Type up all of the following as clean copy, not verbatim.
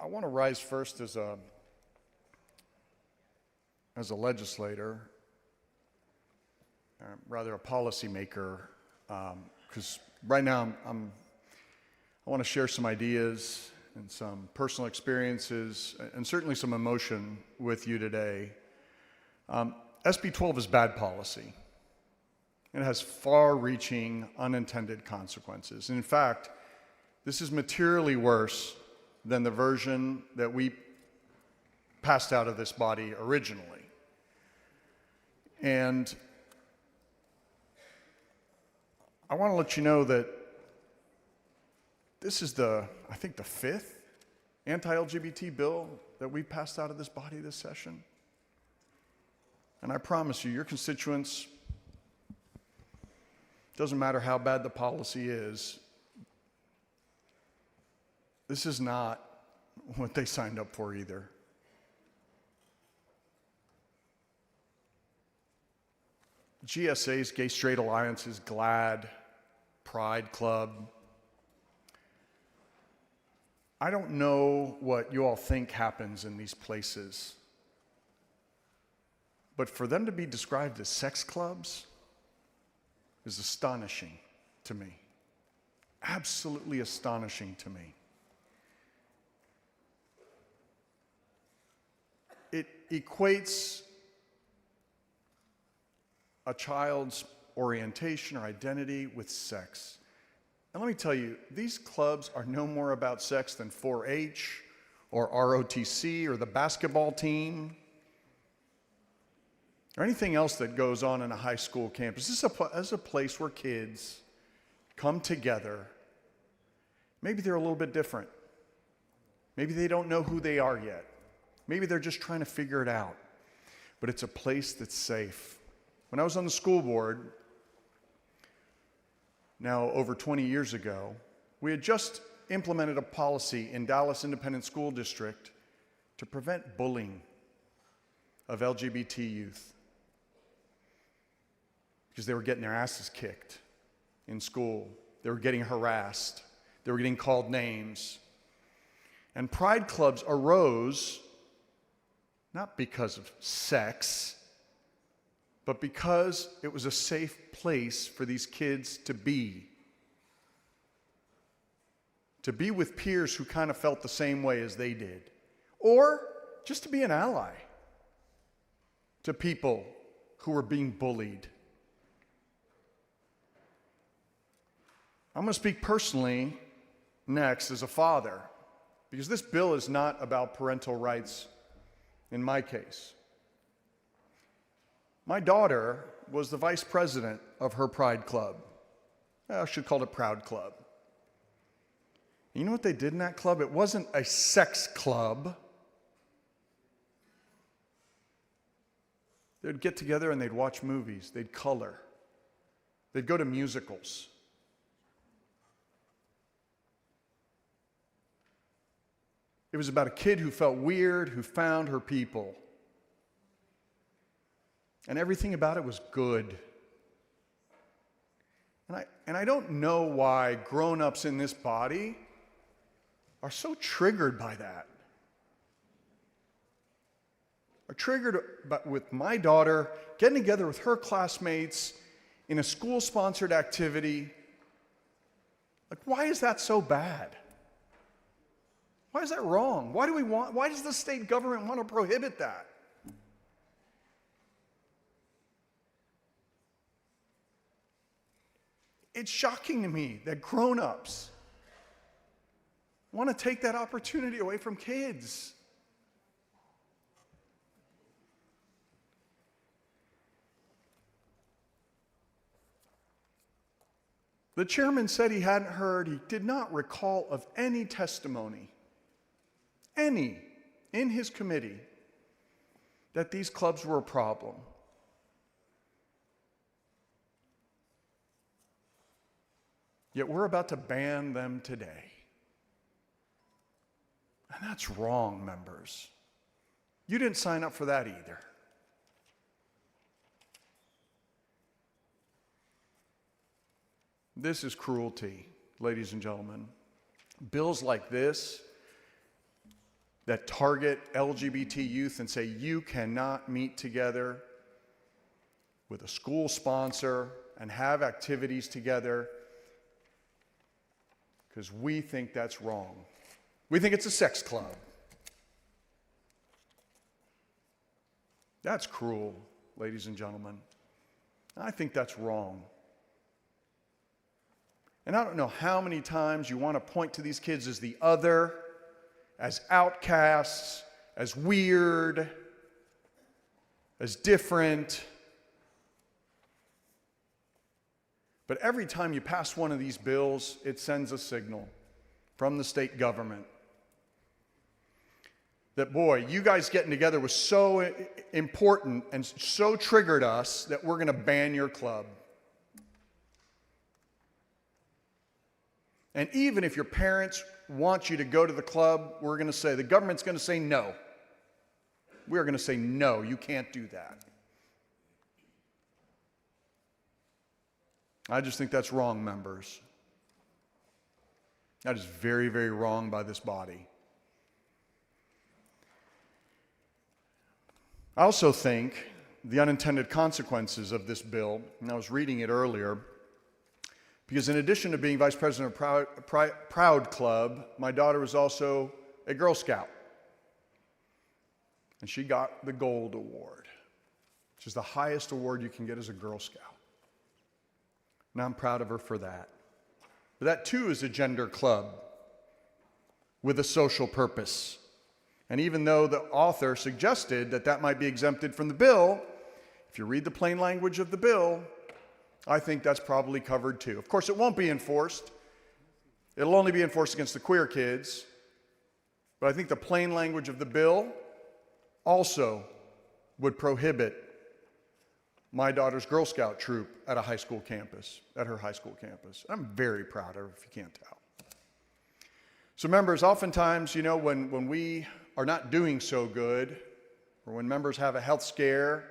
I want to rise first as a legislator, rather a policymaker, because right now I want to share some ideas and some personal experiences and certainly some emotion with you today. SB 12 is bad policy. It has far-reaching unintended consequences. In fact, this is materially worse than the version that we passed out of this body originally. And I want to let you know that this is I think the fifth anti-LGBT bill that we passed out of this body this session. And I promise you, your constituents, doesn't matter how bad the policy is, this is not what they signed up for either. GSA's, Gay Straight Alliances, GLAAD, Pride Club. I don't know what you all think happens in these places, but for them to be described as sex clubs is astonishing to me. Absolutely astonishing to me. It equates a child's orientation or identity with sex. And let me tell you, these clubs are no more about sex than 4-H or ROTC or the basketball team or anything else that goes on in a high school campus. This is a place where kids come together. Maybe they're a little bit different. Maybe they don't know who they are yet. Maybe they're just trying to figure it out. But it's a place that's safe. When I was on the school board, now over 20 years ago, we had just implemented a policy in Dallas Independent School District to prevent bullying of LGBT youth because they were getting their asses kicked in school. They were getting harassed. They were getting called names. And pride clubs arose not because of sex, but because it was a safe place for these kids to be with peers who kind of felt the same way as they did, or just to be an ally to people who were being bullied. I'm going to speak personally next as a father, because this bill is not about parental rights in my case. My daughter was the vice president of her Pride Club. I should call it Proud Club. You know what they did in that club? It wasn't a sex club. They'd get together and they'd watch movies. They'd color. They'd go to musicals. It was about a kid who felt weird, who found her people. And everything about it was good. And I don't know why grown-ups in this body are so triggered by that. Are triggered with my daughter getting together with her classmates in a school-sponsored activity. Like, why is that so bad? Why is that wrong? Why does the state government want to prohibit that? It's shocking to me that grown-ups want to take that opportunity away from kids. The chairman said he did not recall of any testimony, in his committee, that these clubs were a problem. Yet we're about to ban them today. And that's wrong, members. You didn't sign up for that either. This is cruelty, ladies and gentlemen. Bills like this that target LGBT youth and say you cannot meet together with a school sponsor and have activities together because we think that's wrong. We think it's a sex club. That's cruel, ladies and gentlemen. I think that's wrong. And I don't know how many times you want to point to these kids as the other, as outcasts, as weird, as different. But every time you pass one of these bills, it sends a signal from the state government that, boy, you guys getting together was so important and so triggered us that we're going to ban your club. And even if your parents want you to go to the club, we're going to say, the government's going to say no. We're going to say, no, you can't do that. I just think that's wrong, members. That is very, very wrong by this body. I also think the unintended consequences of this bill, and I was reading it earlier, because in addition to being vice president of Proud Club, my daughter was also a Girl Scout. And she got the Gold Award, which is the highest award you can get as a Girl Scout. And I'm proud of her for that. But that too is a gender club with a social purpose. And even though the author suggested that that might be exempted from the bill, if you read the plain language of the bill, I think that's probably covered too. Of course, it won't be enforced. It'll only be enforced against the queer kids. But I think the plain language of the bill also would prohibit my daughter's Girl Scout troop at a high school campus, at her high school campus. I'm very proud of her, if you can't tell. So members, oftentimes, when we are not doing so good, or when members have a health scare,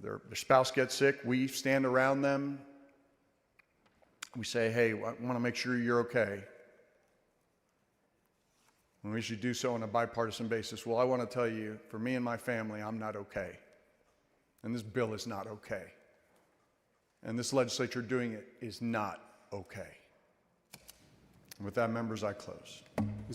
their spouse gets sick, we stand around them. We say, hey, I want to make sure you're okay. And we should do so on a bipartisan basis. Well, I want to tell you, for me and my family, I'm not okay. And this bill is not okay. And this legislature doing it is not okay. And with that, members, I close.